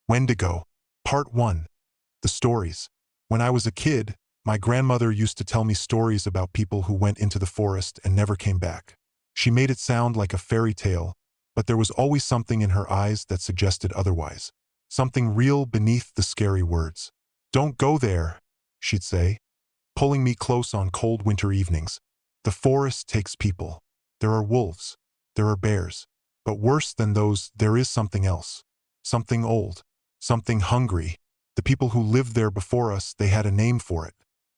Wendigo. Part 1. The stories. When I was a kid, my grandmother used to tell me stories about people who went into the forest and never came back. She made it sound like a fairy tale, but there was always something in her eyes that suggested otherwise. Something real beneath the scary words. "Don't go there," she'd say, pulling me close on cold winter evenings. "The forest takes people. There are wolves. There are bears. But worse than those, there is something else. Something old. Something hungry. The people who lived there before us, they had a name for it.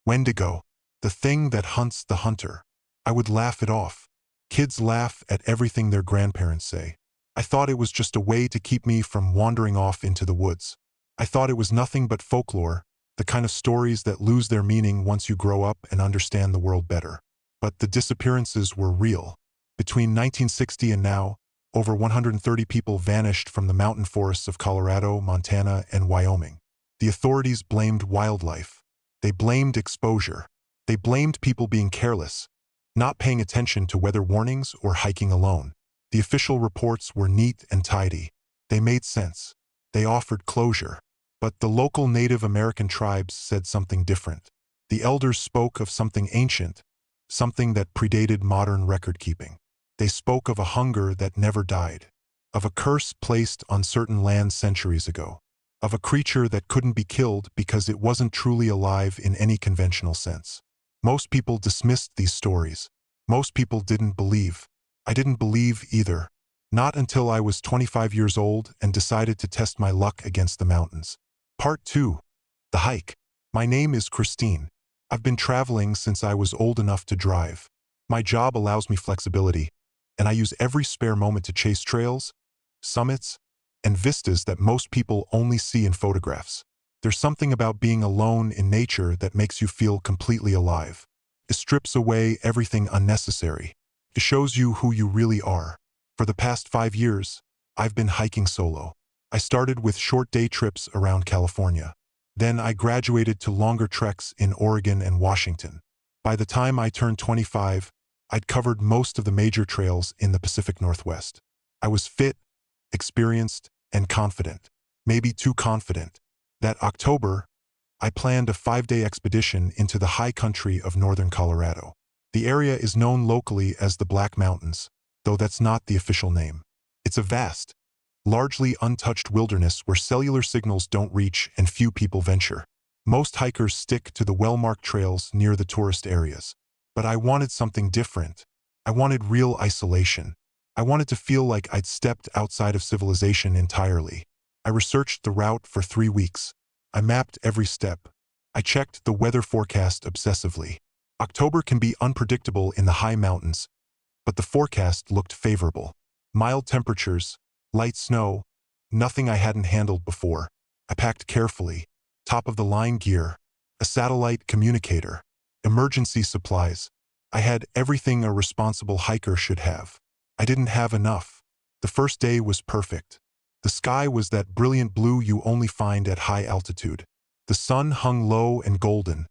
Wendigo. The thing that hunts the hunter." I would laugh it off. Kids laugh at everything their grandparents say. I thought it was just a way to keep me from wandering off into the woods. I thought it was nothing but folklore, the kind of stories that lose their meaning once you grow up and understand the world better. But the disappearances were real. Between 1960 and now, over 130 people vanished from the mountain forests of Colorado, Montana, and Wyoming. The authorities blamed wildlife. They blamed exposure. They blamed people being careless, not paying attention to weather warnings or hiking alone. The official reports were neat and tidy. They made sense. They offered closure. But the local Native American tribes said something different. The elders spoke of something ancient, something that predated modern record-keeping. They spoke of a hunger that never died, of a curse placed on certain lands centuries ago, of a creature that couldn't be killed because it wasn't truly alive in any conventional sense. Most people dismissed these stories. Most people didn't believe. I didn't believe either. Not until I was 25 years old and decided to test my luck against the mountains. Part 2. The hike. My name is Christine. I've been traveling since I was old enough to drive. My job allows me flexibility, and I use every spare moment to chase trails, summits, and vistas that most people only see in photographs. There's something about being alone in nature that makes you feel completely alive. It strips away everything unnecessary. It shows you who you really are. For the past 5 years, I've been hiking solo. I started with short day trips around California. Then I graduated to longer treks in Oregon and Washington. By the time I turned 25, I'd covered most of the major trails in the Pacific Northwest. I was fit, experienced, and confident. Maybe too confident. That October, I planned a 5-day expedition into the high country of northern Colorado. The area is known locally as the Black Mountains, though that's not the official name. It's a vast, largely untouched wilderness where cellular signals don't reach and few people venture. Most hikers stick to the well-marked trails near the tourist areas. But I wanted something different. I wanted real isolation. I wanted to feel like I'd stepped outside of civilization entirely. I researched the route for 3 weeks. I mapped every step. I checked the weather forecast obsessively. October can be unpredictable in the high mountains, but the forecast looked favorable. Mild temperatures, light snow, nothing I hadn't handled before. I packed carefully. Top-of-the-line gear, a satellite communicator, emergency supplies. I had everything a responsible hiker should have. I didn't have enough. The first day was perfect. The sky was that brilliant blue you only find at high altitude. The sun hung low and golden,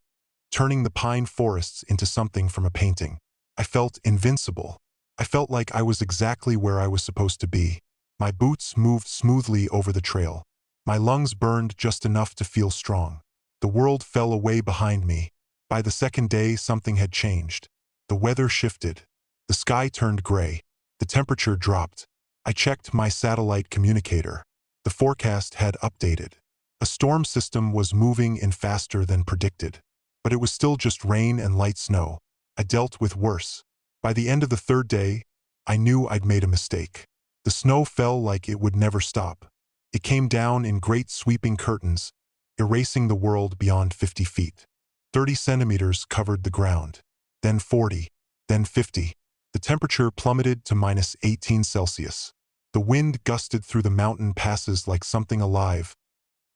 turning the pine forests into something from a painting. I felt invincible. I felt like I was exactly where I was supposed to be. My boots moved smoothly over the trail. My lungs burned just enough to feel strong. The world fell away behind me. By the second day, something had changed. The weather shifted. The sky turned gray. The temperature dropped. I checked my satellite communicator. The forecast had updated. A storm system was moving in faster than predicted. But it was still just rain and light snow. I dealt with worse. By the end of the 3rd day, I knew I'd made a mistake. The snow fell like it would never stop. It came down in great sweeping curtains, erasing the world beyond 50 feet. 30 centimeters covered the ground. Then 40. Then 50. The temperature plummeted to -18 Celsius. The wind gusted through the mountain passes like something alive,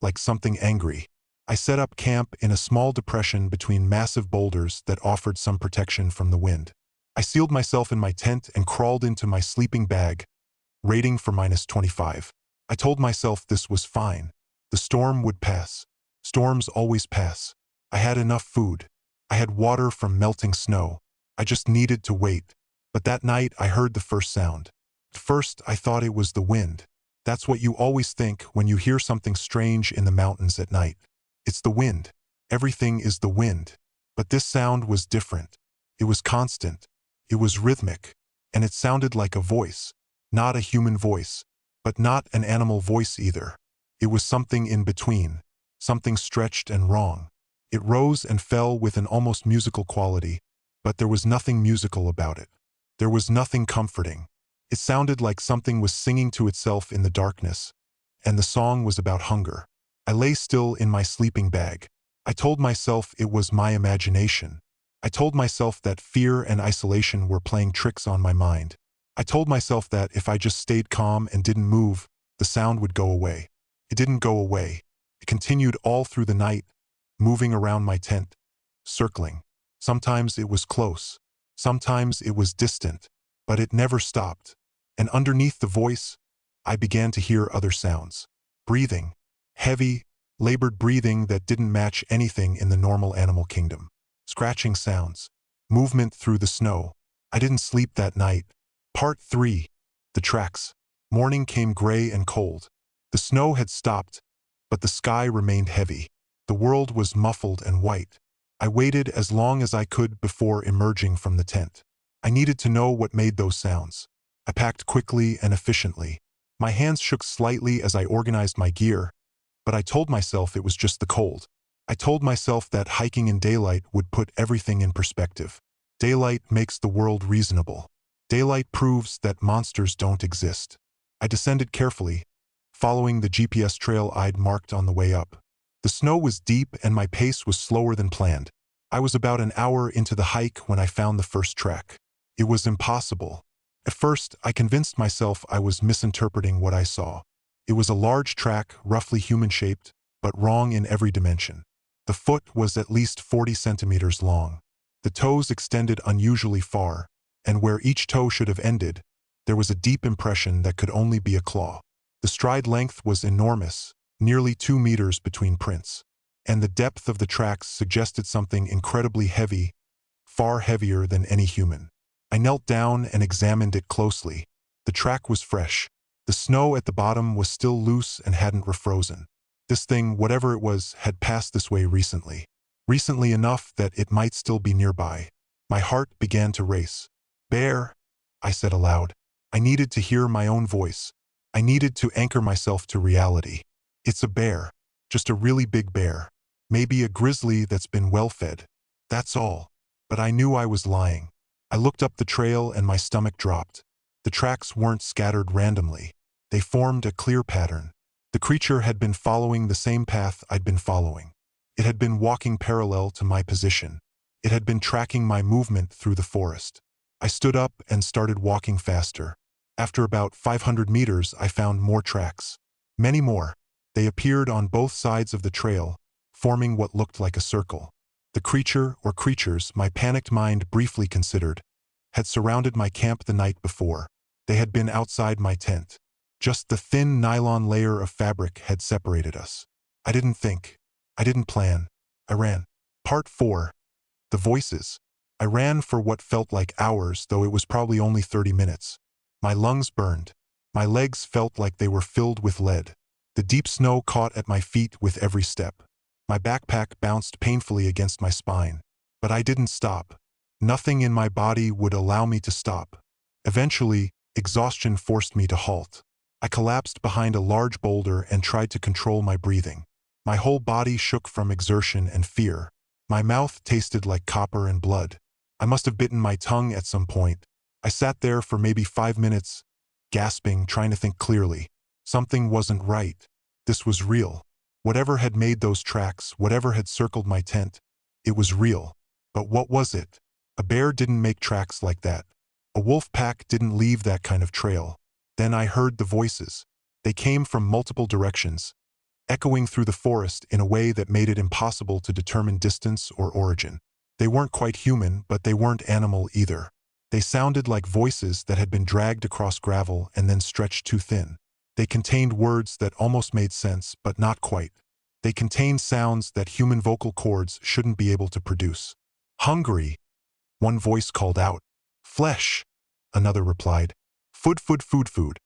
like something angry. I set up camp in a small depression between massive boulders that offered some protection from the wind. I sealed myself in my tent and crawled into my sleeping bag, rating for -25. I told myself this was fine. The storm would pass. Storms always pass. I had enough food. I had water from melting snow. I just needed to wait. But that night I heard the first sound. At first I thought it was the wind. That's what you always think when you hear something strange in the mountains at night. It's the wind. Everything is the wind. But this sound was different. It was constant. It was rhythmic. And it sounded like a voice. Not a human voice, but not an animal voice either. It was something in between. Something stretched and wrong. It rose and fell with an almost musical quality, but there was nothing musical about it. There was nothing comforting. It sounded like something was singing to itself in the darkness, and the song was about hunger. I lay still in my sleeping bag. I told myself it was my imagination. I told myself that fear and isolation were playing tricks on my mind. I told myself that if I just stayed calm and didn't move, the sound would go away. It didn't go away. It continued all through the night, moving around my tent, circling. Sometimes it was close. Sometimes it was distant, but it never stopped. And underneath the voice, I began to hear other sounds. Breathing. Heavy, labored breathing that didn't match anything in the normal animal kingdom. Scratching sounds. Movement through the snow. I didn't sleep that night. Part 3. The tracks. Morning came gray and cold. The snow had stopped, but the sky remained heavy. The world was muffled and white. I waited as long as I could before emerging from the tent. I needed to know what made those sounds. I packed quickly and efficiently. My hands shook slightly as I organized my gear, but I told myself it was just the cold. I told myself that hiking in daylight would put everything in perspective. Daylight makes the world reasonable. Daylight proves that monsters don't exist. I descended carefully, following the GPS trail I'd marked on the way up. The snow was deep and my pace was slower than planned. I was about an hour into the hike when I found the first track. It was impossible. At first, I convinced myself I was misinterpreting what I saw. It was a large track, roughly human-shaped, but wrong in every dimension. The foot was at least 40 centimeters long. The toes extended unusually far, and where each toe should have ended, there was a deep impression that could only be a claw. The stride length was enormous, nearly 2 meters between prints, and the depth of the tracks suggested something incredibly heavy, far heavier than any human. I knelt down and examined it closely. The track was fresh. The snow at the bottom was still loose and hadn't refrozen. This thing, whatever it was, had passed this way recently. Recently enough that it might still be nearby. My heart began to race. "Bear," I said aloud. I needed to hear my own voice. I needed to anchor myself to reality. It's a bear. Just a really big bear. Maybe a grizzly that's been well-fed. That's all. But I knew I was lying. I looked up the trail and my stomach dropped. The tracks weren't scattered randomly. They formed a clear pattern. The creature had been following the same path I'd been following. It had been walking parallel to my position. It had been tracking my movement through the forest. I stood up and started walking faster. After about 500 meters, I found more tracks. Many more. They appeared on both sides of the trail, forming what looked like a circle. The creature, or creatures, my panicked mind briefly considered, had surrounded my camp the night before. They had been outside my tent. Just the thin nylon layer of fabric had separated us. I didn't think. I didn't plan. I ran. Part 4. The voices. I ran for what felt like hours, though it was probably only 30 minutes. My lungs burned. My legs felt like they were filled with lead. The deep snow caught at my feet with every step. My backpack bounced painfully against my spine. But I didn't stop. Nothing in my body would allow me to stop. Eventually, exhaustion forced me to halt. I collapsed behind a large boulder and tried to control my breathing. My whole body shook from exertion and fear. My mouth tasted like copper and blood. I must have bitten my tongue at some point. I sat there for maybe 5 minutes, gasping, trying to think clearly. Something wasn't right. This was real. Whatever had made those tracks, whatever had circled my tent, it was real. But what was it? A bear didn't make tracks like that. A wolf pack didn't leave that kind of trail. Then I heard the voices. They came from multiple directions, echoing through the forest in a way that made it impossible to determine distance or origin. They weren't quite human, but they weren't animal either. They sounded like voices that had been dragged across gravel and then stretched too thin. They contained words that almost made sense, but not quite. They contained sounds that human vocal cords shouldn't be able to produce. "Hungry," one voice called out. "Flesh," another replied. "Food, food, food, food."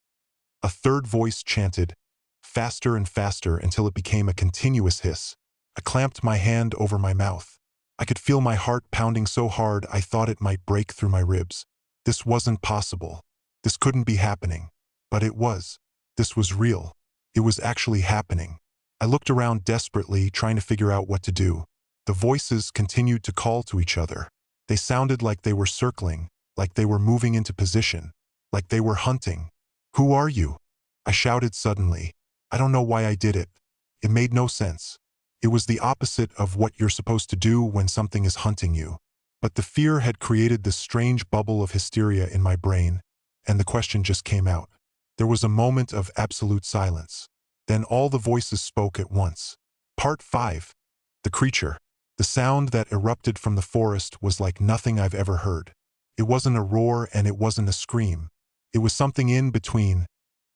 A third voice chanted, faster and faster until it became a continuous hiss. I clamped my hand over my mouth. I could feel my heart pounding so hard I thought it might break through my ribs. This wasn't possible. This couldn't be happening. But it was. This was real. It was actually happening. I looked around desperately, trying to figure out what to do. The voices continued to call to each other. They sounded like they were circling, like they were moving into position, like they were hunting. "Who are you?" I shouted suddenly. I don't know why I did it. It made no sense. It was the opposite of what you're supposed to do when something is hunting you. But the fear had created this strange bubble of hysteria in my brain, and the question just came out. There was a moment of absolute silence. Then all the voices spoke at once. Part 5. The creature. The sound that erupted from the forest was like nothing I've ever heard. It wasn't a roar and it wasn't a scream. It was something in between,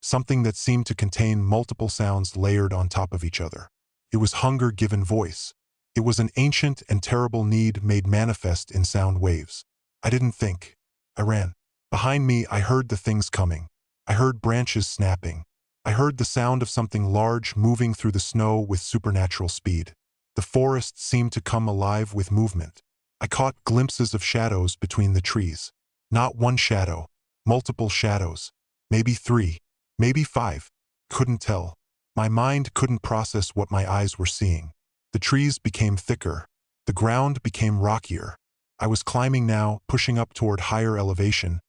something that seemed to contain multiple sounds layered on top of each other. It was hunger given voice. It was an ancient and terrible need made manifest in sound waves. I didn't think. I ran. Behind me, I heard the things coming. I heard branches snapping. I heard the sound of something large moving through the snow with supernatural speed. The forest seemed to come alive with movement. I caught glimpses of shadows between the trees. Not one shadow, multiple shadows. Maybe 3, maybe 5. Couldn't tell. My mind couldn't process what my eyes were seeing. The trees became thicker. The ground became rockier. I was climbing now, pushing up toward higher elevation,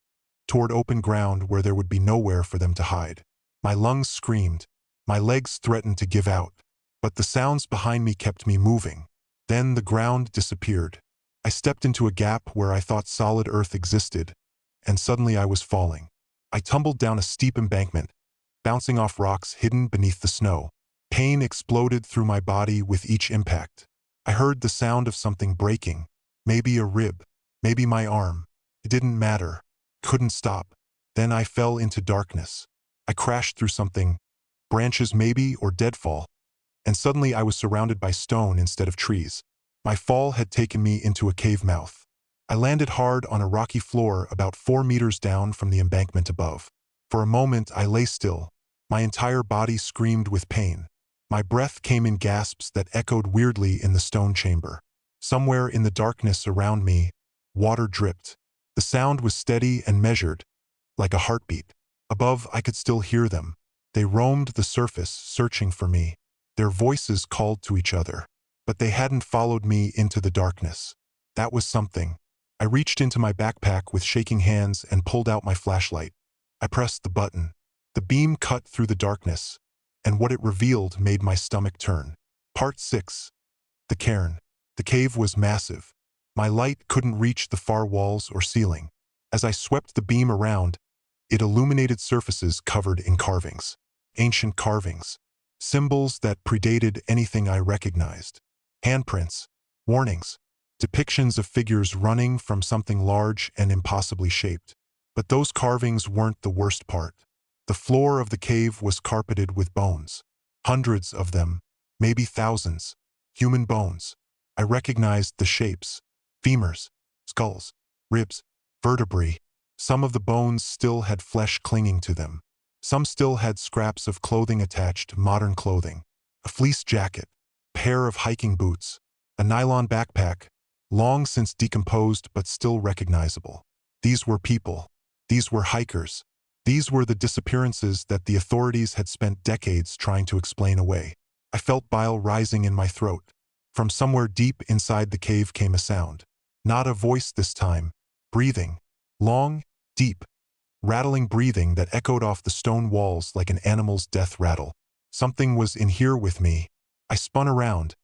toward open ground where there would be nowhere for them to hide. My lungs screamed. My legs threatened to give out. But the sounds behind me kept me moving. Then the ground disappeared. I stepped into a gap where I thought solid earth existed, and suddenly I was falling. I tumbled down a steep embankment, bouncing off rocks hidden beneath the snow. Pain exploded through my body with each impact. I heard the sound of something breaking. Maybe a rib. Maybe my arm. It didn't matter. Couldn't stop. Then I fell into darkness. I crashed through something, branches maybe, or deadfall, and suddenly I was surrounded by stone instead of trees. My fall had taken me into a cave mouth. I landed hard on a rocky floor about 4 meters down from the embankment above. For a moment I lay still. My entire body screamed with pain. My breath came in gasps that echoed weirdly in the stone chamber. Somewhere in the darkness around me, water dripped. The sound was steady and measured, like a heartbeat. Above, I could still hear them. They roamed the surface, searching for me. Their voices called to each other. But they hadn't followed me into the darkness. That was something. I reached into my backpack with shaking hands and pulled out my flashlight. I pressed the button. The beam cut through the darkness, and what it revealed made my stomach turn. Part 6. The cairn. The cave was massive. My light couldn't reach the far walls or ceiling. As I swept the beam around, it illuminated surfaces covered in carvings. Ancient carvings. Symbols that predated anything I recognized. Handprints. Warnings. Depictions of figures running from something large and impossibly shaped. But those carvings weren't the worst part. The floor of the cave was carpeted with bones. Hundreds of them, maybe thousands. Human bones. I recognized the shapes. Femurs, skulls, ribs, vertebrae. Some of the bones still had flesh clinging to them. Some still had scraps of clothing attached, modern clothing. A fleece jacket, pair of hiking boots, a nylon backpack, long since decomposed but still recognizable. These were people. These were hikers. These were the disappearances that the authorities had spent decades trying to explain away. I felt bile rising in my throat. From somewhere deep inside the cave came a sound. Not a voice this time. Breathing. Long, deep, rattling breathing that echoed off the stone walls like an animal's death rattle. Something was in here with me. I spun around,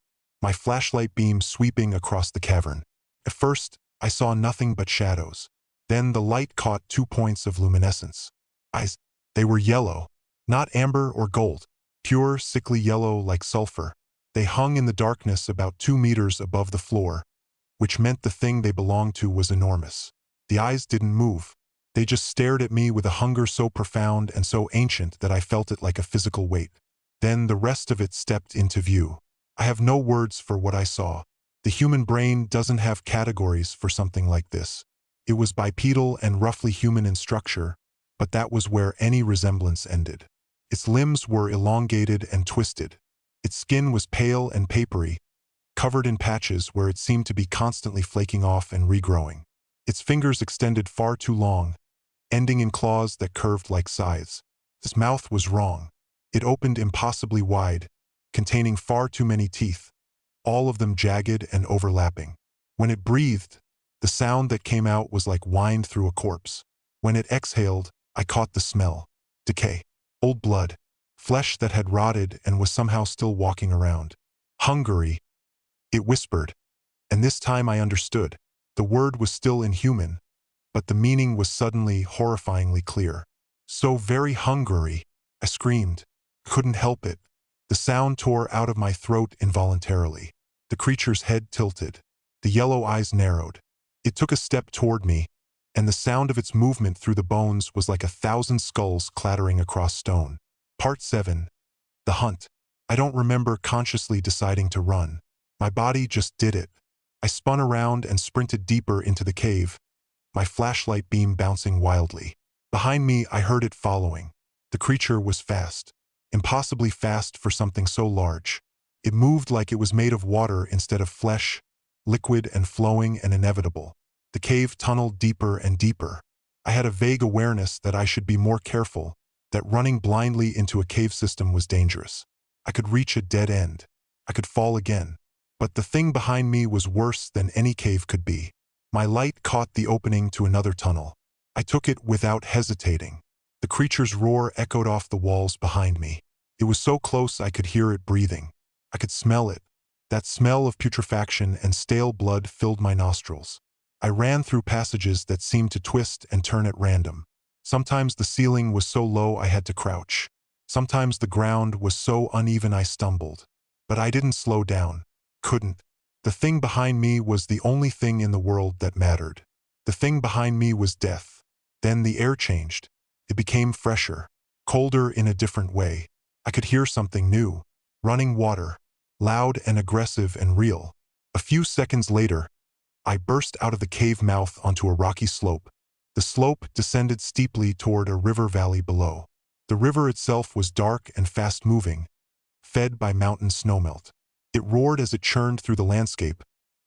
my flashlight beam sweeping across the cavern. At first, I saw nothing but shadows. Then the light caught 2 points of luminescence. Eyes. They were yellow, not amber or gold, pure, sickly yellow like sulfur. They hung in the darkness about 2 meters above the floor, which meant the thing they belonged to was enormous. The eyes didn't move. They just stared at me with a hunger so profound and so ancient that I felt it like a physical weight. Then the rest of it stepped into view. I have no words for what I saw. The human brain doesn't have categories for something like this. It was bipedal and roughly human in structure, but that was where any resemblance ended. Its limbs were elongated and twisted. Its skin was pale and papery, covered in patches where it seemed to be constantly flaking off and regrowing. Its fingers extended far too long, ending in claws that curved like scythes. Its mouth was wrong. It opened impossibly wide, containing far too many teeth, all of them jagged and overlapping. When it breathed, the sound that came out was like whined through a corpse. When it exhaled, I caught the smell. Decay. Old blood. Flesh that had rotted and was somehow still walking around. Hungary. It whispered. And this time I understood. The word was still inhuman, but the meaning was suddenly horrifyingly clear. So very hungry, I screamed. Couldn't help it. The sound tore out of my throat involuntarily. The creature's head tilted. The yellow eyes narrowed. It took a step toward me, and the sound of its movement through the bones was like 1,000 skulls clattering across stone. Part 7. The Hunt. I don't remember consciously deciding to run. My body just did it. I spun around and sprinted deeper into the cave, my flashlight beam bouncing wildly. Behind me, I heard it following. The creature was fast. Impossibly fast for something so large. It moved like it was made of water instead of flesh, liquid and flowing and inevitable. The cave tunneled deeper and deeper. I had a vague awareness that I should be more careful, that running blindly into a cave system was dangerous. I could reach a dead end. I could fall again. But the thing behind me was worse than any cave could be. My light caught the opening to another tunnel. I took it without hesitating. The creature's roar echoed off the walls behind me. It was so close I could hear it breathing. I could smell it. That smell of putrefaction and stale blood filled my nostrils. I ran through passages that seemed to twist and turn at random. Sometimes the ceiling was so low I had to crouch. Sometimes the ground was so uneven I stumbled. But I didn't slow down. Couldn't. The thing behind me was the only thing in the world that mattered. The thing behind me was death. Then the air changed. It became fresher, colder in a different way. I could hear something new. Running water. Loud and aggressive and real. A few seconds later, I burst out of the cave mouth onto a rocky slope. The slope descended steeply toward a river valley below. The river itself was dark and fast-moving, fed by mountain snowmelt. It roared as it churned through the landscape,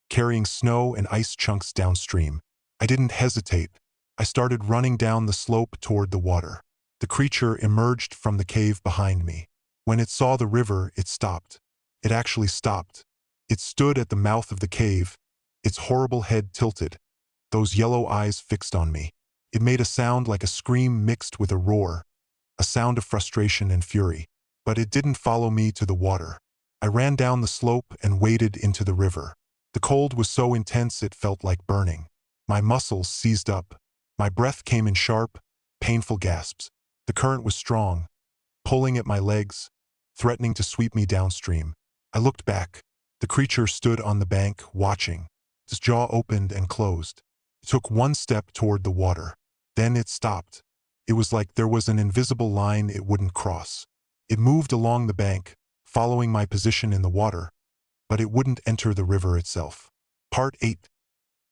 carrying snow and ice chunks downstream. I didn't hesitate. I started running down the slope toward the water. The creature emerged from the cave behind me. When it saw the river, it stopped. It actually stopped. It stood at the mouth of the cave, its horrible head tilted, those yellow eyes fixed on me. It made a sound like a scream mixed with a roar, a sound of frustration and fury. But it didn't follow me to the water. I ran down the slope and waded into the river. The cold was so intense it felt like burning. My muscles seized up. My breath came in sharp, painful gasps. The current was strong, pulling at my legs, threatening to sweep me downstream. I looked back. The creature stood on the bank, watching. Its jaw opened and closed. It took one step toward the water. Then it stopped. It was like there was an invisible line it wouldn't cross. It moved along the bank, following my position in the water, but it wouldn't enter the river itself. Part 8.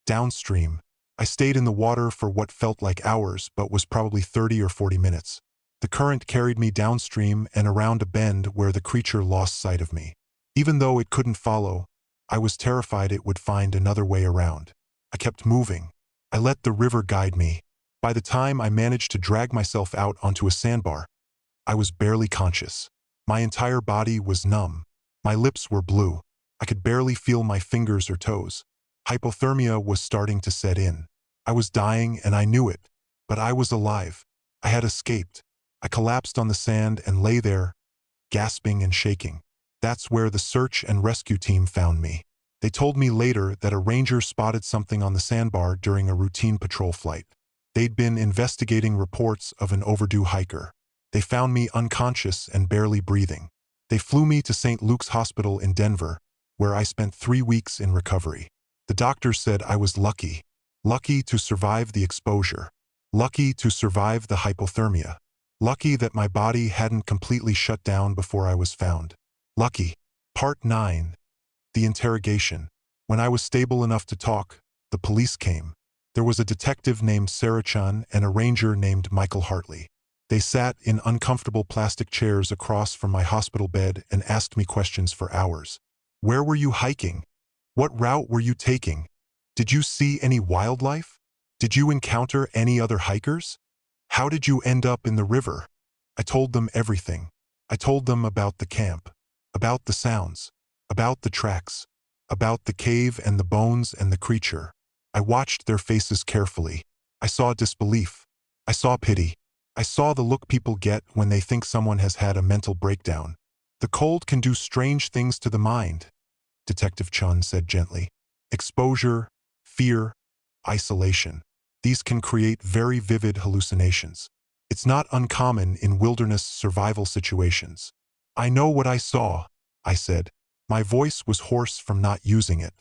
Downstream. I stayed in the water for what felt like hours but was probably 30 or 40 minutes. The current carried me downstream and around a bend where the creature lost sight of me. Even though it couldn't follow, I was terrified it would find another way around. I kept moving. I let the river guide me. By the time I managed to drag myself out onto a sandbar, I was barely conscious. My entire body was numb. My lips were blue. I could barely feel my fingers or toes. Hypothermia was starting to set in. I was dying and I knew it, but I was alive. I had escaped. I collapsed on the sand and lay there, gasping and shaking. That's where the search and rescue team found me. They told me later that a ranger spotted something on the sandbar during a routine patrol flight. They'd been investigating reports of an overdue hiker. They found me unconscious and barely breathing. They flew me to St. Luke's Hospital in Denver, where I spent 3 weeks in recovery. The doctors said I was lucky. Lucky to survive the exposure. Lucky to survive the hypothermia. Lucky that my body hadn't completely shut down before I was found. Lucky. Part 9. The interrogation. When I was stable enough to talk, the police came. There was a detective named Narration and a ranger named Michael Hartley. They sat in uncomfortable plastic chairs across from my hospital bed and asked me questions for hours. Where were you hiking? What route were you taking? Did you see any wildlife? Did you encounter any other hikers? How did you end up in the river? I told them everything. I told them about the camp, about the sounds, about the tracks, about the cave and the bones and the creature. I watched their faces carefully. I saw disbelief. I saw pity. I saw the look people get when they think someone has had a mental breakdown. The cold can do strange things to the mind, Detective Chun said gently. Exposure, fear, isolation. These can create very vivid hallucinations. It's not uncommon in wilderness survival situations. I know what I saw, I said. My voice was hoarse from not using it.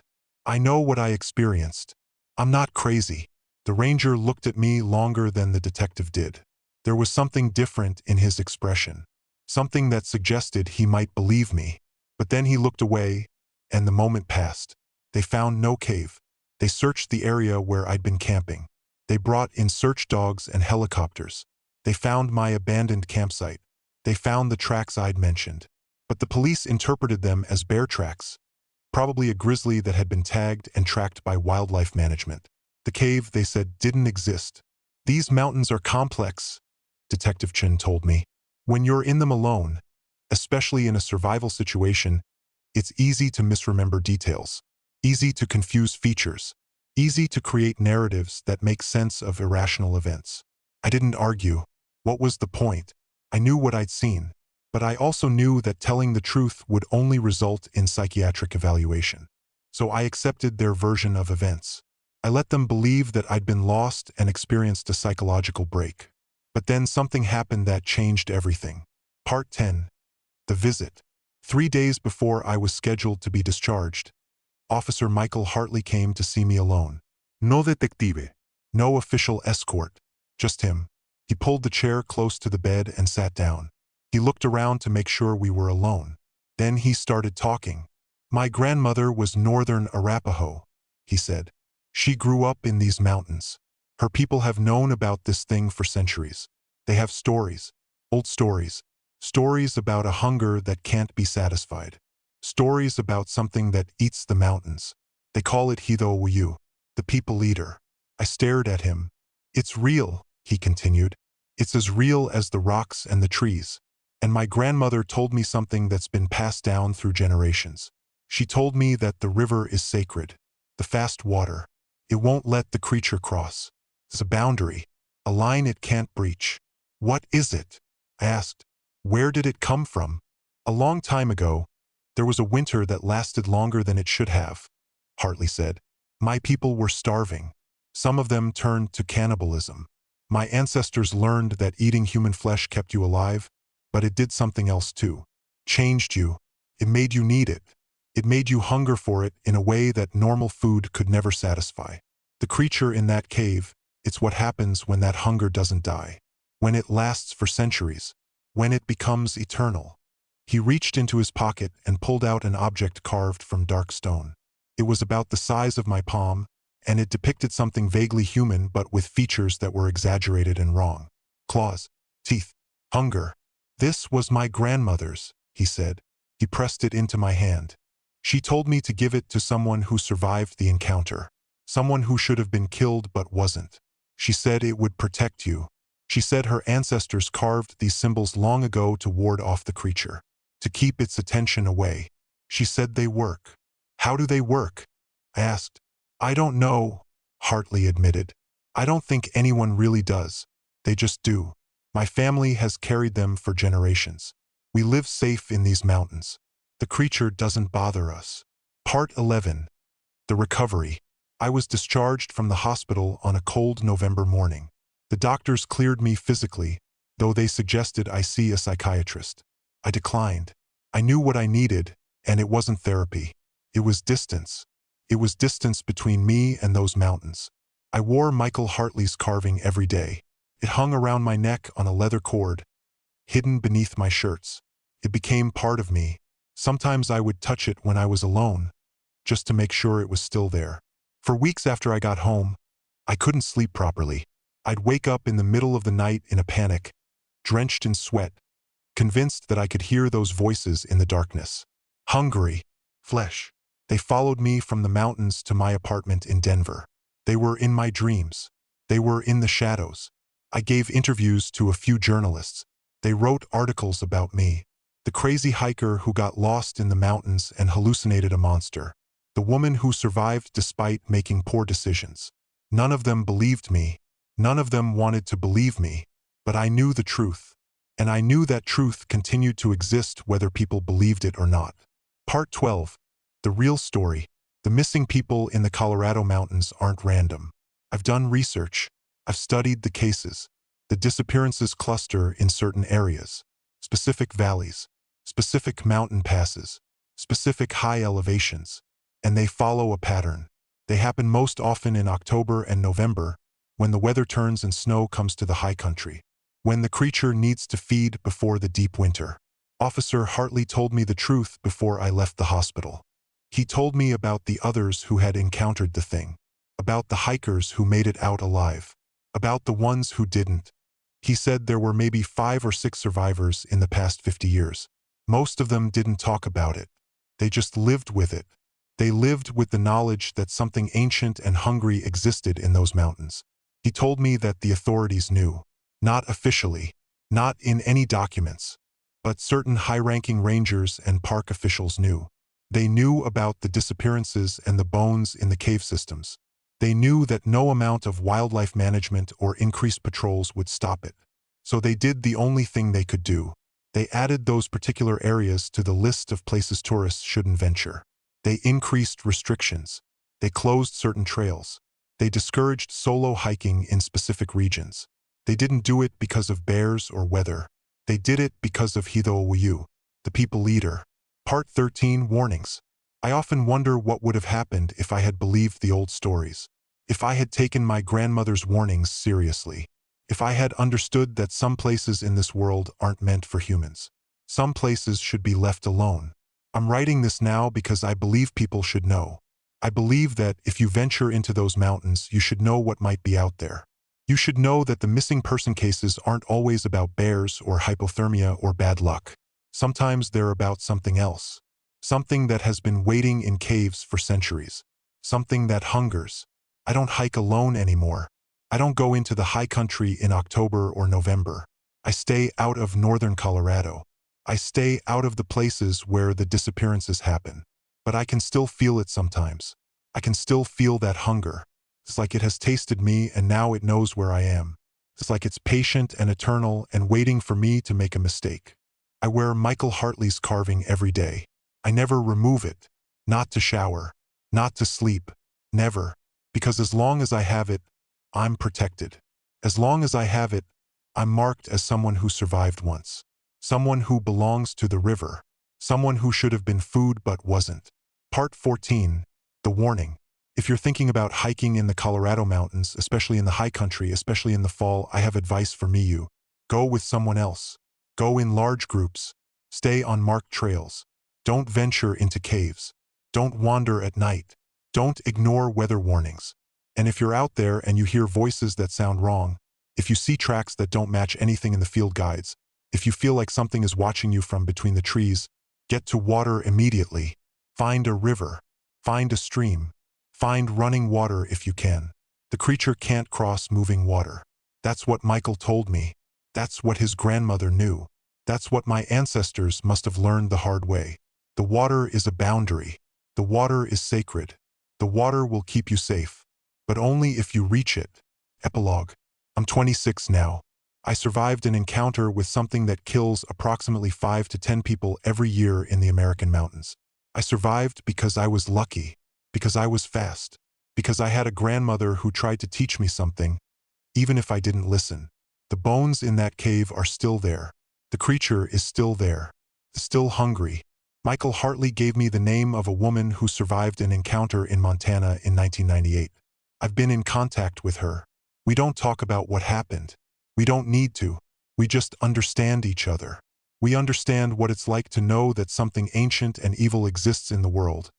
I know what I experienced. I'm not crazy. The ranger looked at me longer than the detective did. There was something different in his expression, something that suggested he might believe me. But then he looked away, and the moment passed. They found no cave. They searched the area where I'd been camping. They brought in search dogs and helicopters. They found my abandoned campsite. They found the tracks I'd mentioned. But the police interpreted them as bear tracks, probably a grizzly that had been tagged and tracked by wildlife management. The cave, they said, didn't exist. These mountains are complex, Detective Chin told me. When you're in them alone, especially in a survival situation, it's easy to misremember details, easy to confuse features, easy to create narratives that make sense of irrational events. I didn't argue. What was the point? I knew what I'd seen, but I also knew that telling the truth would only result in psychiatric evaluation. So I accepted their version of events. I let them believe that I'd been lost and experienced a psychological break. But then something happened that changed everything. Part 10. The visit. 3 days before I was scheduled to be discharged, Officer Michael Hartley came to see me alone. No detective. No official escort. Just him. He pulled the chair close to the bed and sat down. He looked around to make sure we were alone. Then he started talking. My grandmother was Northern Arapaho, he said. She grew up in these mountains. Her people have known about this thing for centuries. They have stories, old stories, stories about a hunger that can't be satisfied, stories about something that eats the mountains. They call it Hidouyu, the people eater. I stared at him. It's real, he continued. It's as real as the rocks and the trees. And my grandmother told me something that's been passed down through generations. She told me that the river is sacred, the fast water. It won't let the creature cross. It's a boundary, a line it can't breach. What is it? I asked. Where did it come from? A long time ago, there was a winter that lasted longer than it should have, Hartley said. My people were starving. Some of them turned to cannibalism. My ancestors learned that eating human flesh kept you alive, but it did something else too. Changed you. It made you need it. It made you hunger for it in a way that normal food could never satisfy. The creature in that cave, it's what happens when that hunger doesn't die. When it lasts for centuries. When it becomes eternal. He reached into his pocket and pulled out an object carved from dark stone. It was about the size of my palm, and it depicted something vaguely human but with features that were exaggerated and wrong. Claws, teeth, hunger. This was my grandmother's, he said. He pressed it into my hand. She told me to give it to someone who survived the encounter. Someone who should have been killed but wasn't. She said it would protect you. She said her ancestors carved these symbols long ago to ward off the creature, to keep its attention away. She said they work. How do they work? I asked. I don't know, Hartley admitted. I don't think anyone really does. They just do. My family has carried them for generations. We live safe in these mountains. The creature doesn't bother us. Part 11. The recovery. I was discharged from the hospital on a cold November morning. The doctors cleared me physically, though they suggested I see a psychiatrist. I declined. I knew what I needed, and it wasn't therapy. It was distance. It was distance between me and those mountains. I wore Michael Hartley's carving every day. It hung around my neck on a leather cord, hidden beneath my shirts. It became part of me. Sometimes I would touch it when I was alone, just to make sure it was still there. For weeks after I got home, I couldn't sleep properly. I'd wake up in the middle of the night in a panic, drenched in sweat, convinced that I could hear those voices in the darkness. Hungry. Flesh. They followed me from the mountains to my apartment in Denver. They were in my dreams. They were in the shadows. I gave interviews to a few journalists. They wrote articles about me. The crazy hiker who got lost in the mountains and hallucinated a monster. The woman who survived despite making poor decisions. None of them believed me. None of them wanted to believe me. But I knew the truth. And I knew that truth continued to exist whether people believed it or not. Part 12. The real story. The missing people in the Colorado mountains aren't random. I've done research. I've studied the cases. The disappearances cluster in certain areas. Specific valleys. Specific mountain passes. Specific high elevations. And they follow a pattern. They happen most often in October and November, when the weather turns and snow comes to the high country. When the creature needs to feed before the deep winter. Officer Hartley told me the truth before I left the hospital. He told me about the others who had encountered the thing. About the hikers who made it out alive. About the ones who didn't. He said there were maybe 5 or 6 survivors in the past 50 years. Most of them didn't talk about it. They just lived with it. They lived with the knowledge that something ancient and hungry existed in those mountains. He told me that the authorities knew. Not officially. Not in any documents. But certain high-ranking rangers and park officials knew. They knew about the disappearances and the bones in the cave systems. They knew that no amount of wildlife management or increased patrols would stop it. So they did the only thing they could do. They added those particular areas to the list of places tourists shouldn't venture. They increased restrictions. They closed certain trails. They discouraged solo hiking in specific regions. They didn't do it because of bears or weather. They did it because of Hidouyu, the people leader. Part 13. Warnings. I often wonder what would have happened if I had believed the old stories. If I had taken my grandmother's warnings seriously. If I had understood that some places in this world aren't meant for humans. Some places should be left alone. I'm writing this now because I believe people should know. I believe that if you venture into those mountains, you should know what might be out there. You should know that the missing person cases aren't always about bears or hypothermia or bad luck. Sometimes they're about something else. Something that has been waiting in caves for centuries. Something that hungers. I don't hike alone anymore. I don't go into the high country in October or November. I stay out of northern Colorado. I stay out of the places where the disappearances happen. But I can still feel it sometimes. I can still feel that hunger. It's like it has tasted me and now it knows where I am. It's like it's patient and eternal and waiting for me to make a mistake. I wear Michael Hartley's carving every day. I never remove it. Not to shower. Not to sleep. Never. Because as long as I have it, I'm protected. As long as I have it, I'm marked as someone who survived once. Someone who belongs to the river. Someone who should have been food but wasn't. Part 14. The warning. If you're thinking about hiking in the Colorado mountains, especially in the high country, especially in the fall, I have advice for you. Go with someone else. Go in large groups. Stay on marked trails. Don't venture into caves. Don't wander at night. Don't ignore weather warnings. And if you're out there and you hear voices that sound wrong, if you see tracks that don't match anything in the field guides, if you feel like something is watching you from between the trees, get to water immediately. Find a river. Find a stream. Find running water if you can. The creature can't cross moving water. That's what Michael told me. That's what his grandmother knew. That's what my ancestors must have learned the hard way. The water is a boundary. The water is sacred. The water will keep you safe. But only if you reach it. Epilogue. I'm 26 now. I survived an encounter with something that kills approximately 5 to 10 people every year in the American mountains. I survived because I was lucky, because I was fast, because I had a grandmother who tried to teach me something, even if I didn't listen. The bones in that cave are still there. The creature is still there. Still hungry. Michael Hartley gave me the name of a woman who survived an encounter in Montana in 1998. I've been in contact with her. We don't talk about what happened. We don't need to. We just understand each other. We understand what it's like to know that something ancient and evil exists in the world,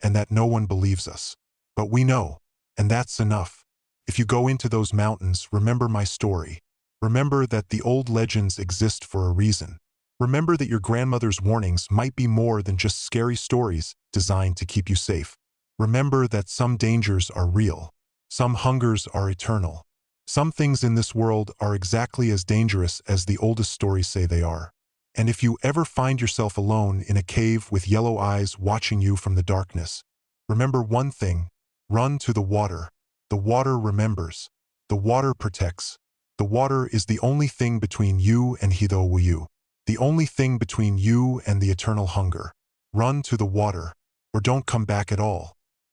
and that no one believes us. But we know, and that's enough. If you go into those mountains, remember my story. Remember that the old legends exist for a reason. Remember that your grandmother's warnings might be more than just scary stories designed to keep you safe. Remember that some dangers are real. Some hungers are eternal. Some things in this world are exactly as dangerous as the oldest stories say they are. And if you ever find yourself alone in a cave with yellow eyes watching you from the darkness, remember one thing: run to the water. The water remembers. The water protects. The water is the only thing between you and Hidowu, the only thing between you and the eternal hunger. Run to the water, or don't come back at all.